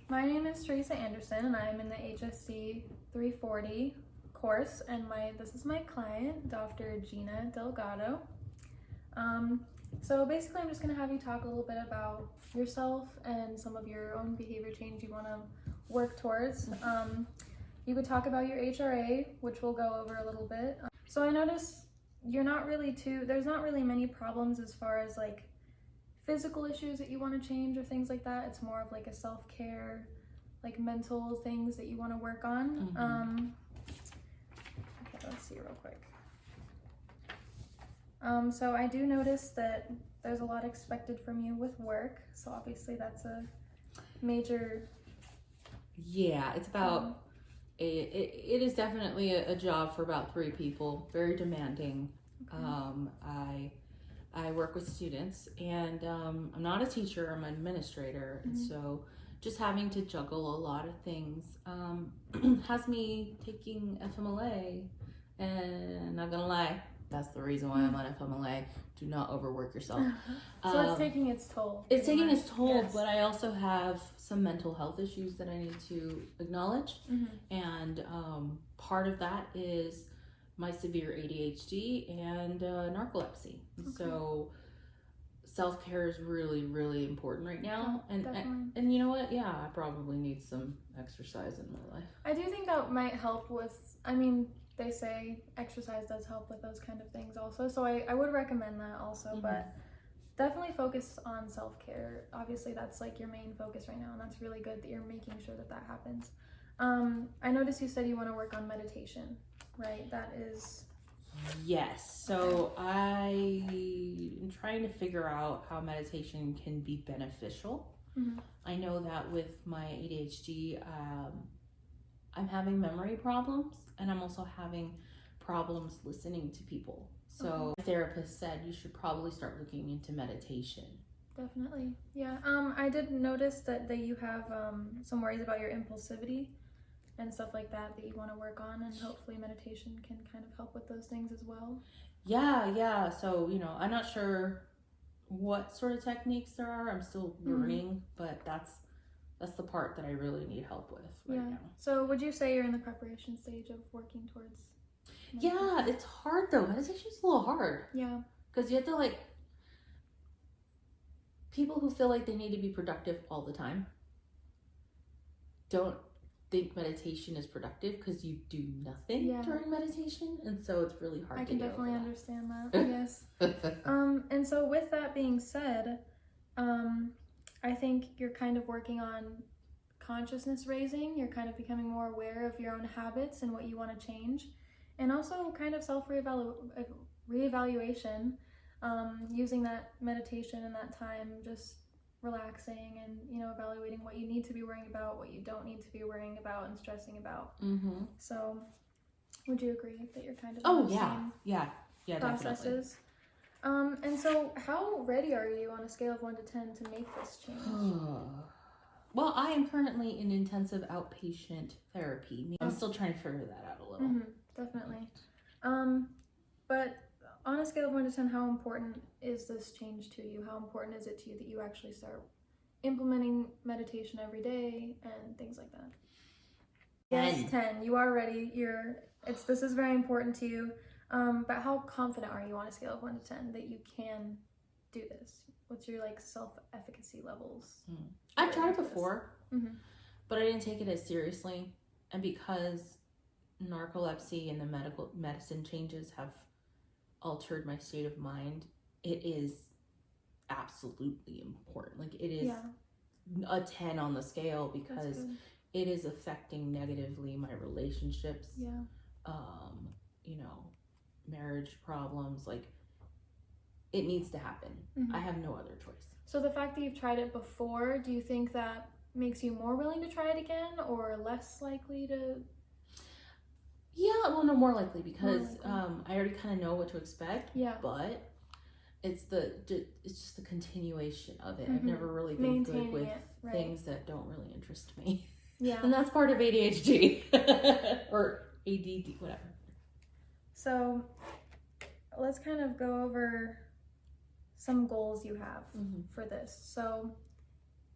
My name is Teresa Anderson, and I'm in the HSC 340 course, and this is my client, Dr. Gina Delgado. So basically, I'm just going to have you talk a little bit about yourself and some of your own behavior change you want to work towards. You could talk about your HRA, which we'll go over a little bit. So I noticed there's not really many problems as far as like physical issues that you want to change or things like that. It's more of like a self-care, like mental things that you want to work on. Okay, let's see real quick. So I do notice that there's a lot expected from you with work. So obviously that's a major. Yeah, it's about, it is definitely a job for about 3 people, very demanding. Okay. I work with students, and I'm not a teacher, I'm an administrator, and so just having to juggle a lot of things has me taking FMLA, and not gonna lie, that's the reason why I'm on FMLA. Do not overwork yourself. So it's taking its toll. It's taking its toll, yes. But I also have some mental health issues that I need to acknowledge, and part of that is my severe ADHD and narcolepsy. Okay. So self-care is really, really important right now. And you know what? Yeah, I probably need some exercise in my life. I do think that might help with, they say exercise does help with those kind of things also. So I would recommend that also, but definitely focus on self-care. Obviously that's like your main focus right now, and that's really good that you're making sure that happens. I noticed you said you want to work on meditation, right? That is... Yes. So I am trying to figure out how meditation can be beneficial. I know that with my ADHD, I'm having memory problems, and I'm also having problems listening to people. So my therapist said you should probably start looking into meditation. Definitely. Yeah. I did notice that you have some worries about your impulsivity and stuff like that you want to work on, and hopefully meditation can kind of help with those things as well. Yeah. So, I'm not sure what sort of techniques there are. I'm still learning, but that's the part that I really need help with right now. So would you say you're in the preparation stage of working towards meditation? Yeah, it's hard though. Meditation's a little hard. Yeah. Because you have to people who feel like they need to be productive all the time don't think meditation is productive because you do nothing during meditation, and so it's really hard. I can definitely understand that. Yes. And so with that being said, I think you're kind of working on consciousness raising. You're kind of becoming more aware of your own habits and what you want to change, and also kind of reevaluation, using that meditation and that time just relaxing and evaluating what you need to be worrying about, what you don't need to be worrying about and stressing about. So would you agree that you're kind of yeah processes? Definitely. And so how ready are you on a scale of 1 to 10 to make this change? Well, I am currently in intensive outpatient therapy. I'm still trying to figure that out a little. Definitely. But on a scale of 1 to 10, how important is this change to you? How important is it to you that you actually start implementing meditation every day and things like that? 10. Yes, 10. You are ready. This is very important to you. But how confident are you on a scale of 1 to 10 that you can do this? What's your self-efficacy levels? I've tried it before, but I didn't take it as seriously. And because narcolepsy and the medicine changes have altered my state of mind, it is absolutely important. It is a 10 on the scale because it is affecting negatively my relationships, marriage problems. It needs to happen. I have no other choice. So the fact that you've tried it before, do you think that makes you more willing to try it again or less likely to? Yeah, well, no, more likely because I already kind of know what to expect. Yeah. But it's just the continuation of it. I've never really been good with things that don't really interest me. Yeah. And that's part of ADHD or ADD, whatever. So let's kind of go over some goals you have for this. So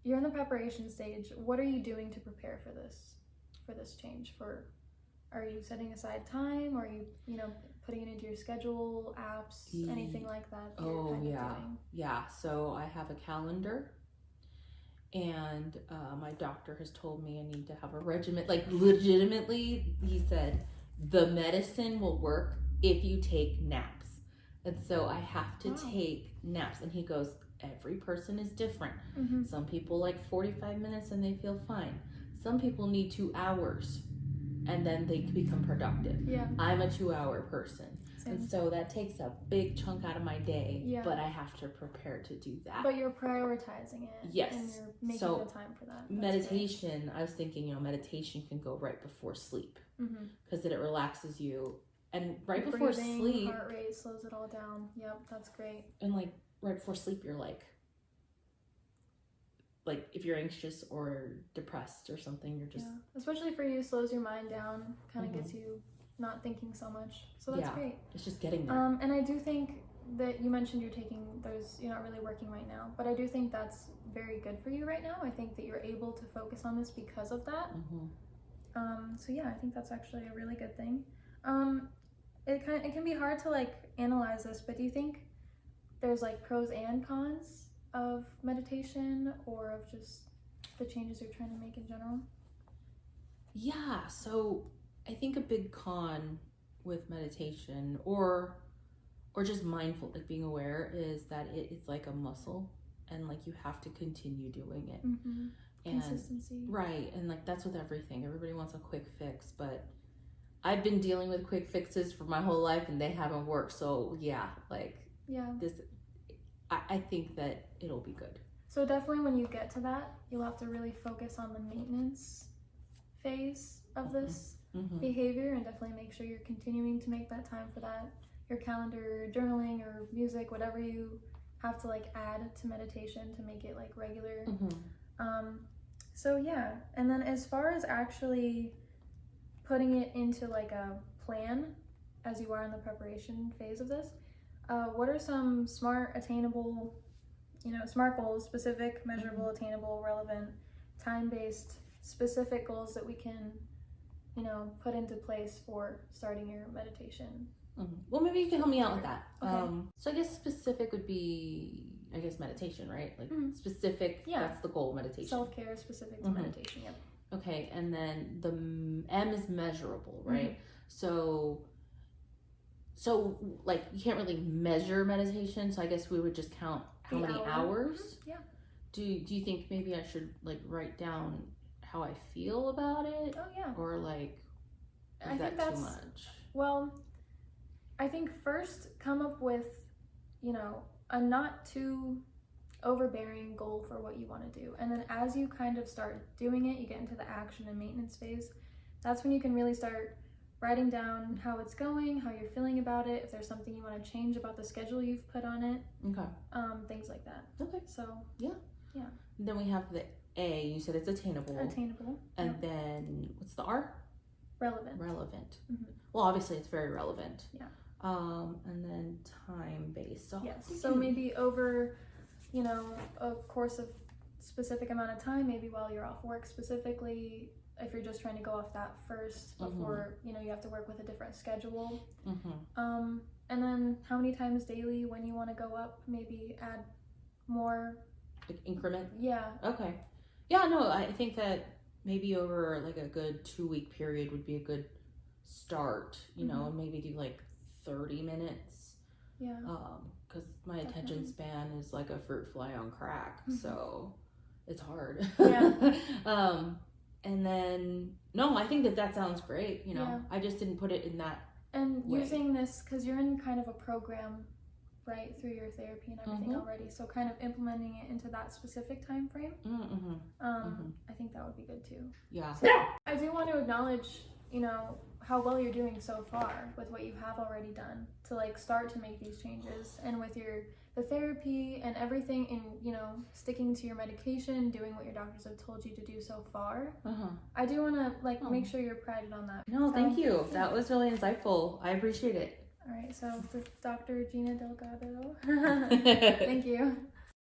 you're in the preparation stage. What are you doing to prepare for this change? Are you setting aside time? Or are you, putting it into your schedule, apps, anything like that? Yeah. So I have a calendar, and my doctor has told me I need to have a regimen. Like, legitimately, he said the medicine will work if you take naps. And so I have to take naps. And he goes, every person is different. Mm-hmm. Some people like 45 minutes and they feel fine. Some people need 2 hours and then they become productive. Yeah. I'm a 2-hour person. Same. And so that takes a big chunk out of my day. Yeah. But I have to prepare to do that. But you're prioritizing it. Yes. And you're making the time for that. That's meditation, great. I was thinking, meditation can go right before sleep. Mm-hmm. Because then it relaxes you. And right Breathing, before sleep, heart rate slows it all down. Yep, that's great. and like right before sleep, you're like if you're anxious or depressed or something, you're just especially for you, slows your mind down, kind of gets you not thinking so much. So that's great. It's just getting there. And I do think that you mentioned you're not really working right now, but I do think that's very good for you right now. I think that you're able to focus on this because of that. So yeah, I think that's actually a really good thing. It can be hard to analyze this, but do you think there's pros and cons of meditation or of just the changes you're trying to make in general? Yeah, so I think a big con with meditation or just mindful, being aware, is that it's like a muscle, and you have to continue doing it. Mm-hmm. And, consistency. Right, and that's with everything. Everybody wants a quick fix, but I've been dealing with quick fixes for my whole life and they haven't worked. So this, I think that it'll be good. So definitely when you get to that, you'll have to really focus on the maintenance phase of this behavior, and definitely make sure you're continuing to make that time for that. Your calendar, journaling, or music, whatever you have to add to meditation to make it regular. So yeah, and then as far as actually putting it into a plan as you are in the preparation phase of this, what are some smart, attainable, SMART goals, specific, measurable, attainable, relevant, time-based, specific goals that we can, put into place for starting your meditation? Well, maybe you can help me out with that. Okay. So I guess specific would be, meditation, right? Specific, that's the goal, meditation. Self-care specific to meditation, yep. Okay, and then the M is measurable, right? So you can't really measure meditation, so I guess we would just count how many hours. Yeah. Do you think maybe I should write down how I feel about it? Oh yeah. Or is that too much? Well, I think first come up with, a not too overbearing goal for what you want to do. And then as you kind of start doing it, you get into the action and maintenance phase. That's when you can really start writing down how it's going, how you're feeling about it, if there's something you want to change about the schedule you've put on it. Okay. Things like that. Okay. So yeah. Then we have the A. You said it's attainable. And then what's the R? Relevant. Well, obviously it's very relevant. Yeah. And then time-based. So yes. So maybe over, a course of specific amount of time, maybe while you're off work specifically, if you're just trying to go off that first before, you have to work with a different schedule. And then how many times daily when you want to go up, maybe add more. Increment? Yeah. Okay. Yeah, no, I think that maybe over a good 2-week period would be a good start, and maybe do 30 minutes. Yeah. Because my attention span is like a fruit fly on crack, so it's hard. Yeah. And then, no, I think that sounds great, I just didn't put it in that And way. using this, because you're in kind of a program, right, through your therapy and everything already, so kind of implementing it into that specific time frame, I think that would be good too. Yeah. So I do want to acknowledge, how well you're doing so far with what you have already done to start to make these changes, and with the therapy and everything, and sticking to your medication, doing what your doctors have told you to do so far. I do want to make sure you're prided on that. No, thank you. That was really insightful. I appreciate it. All right, so this is Dr. Gina Delgado. Thank you.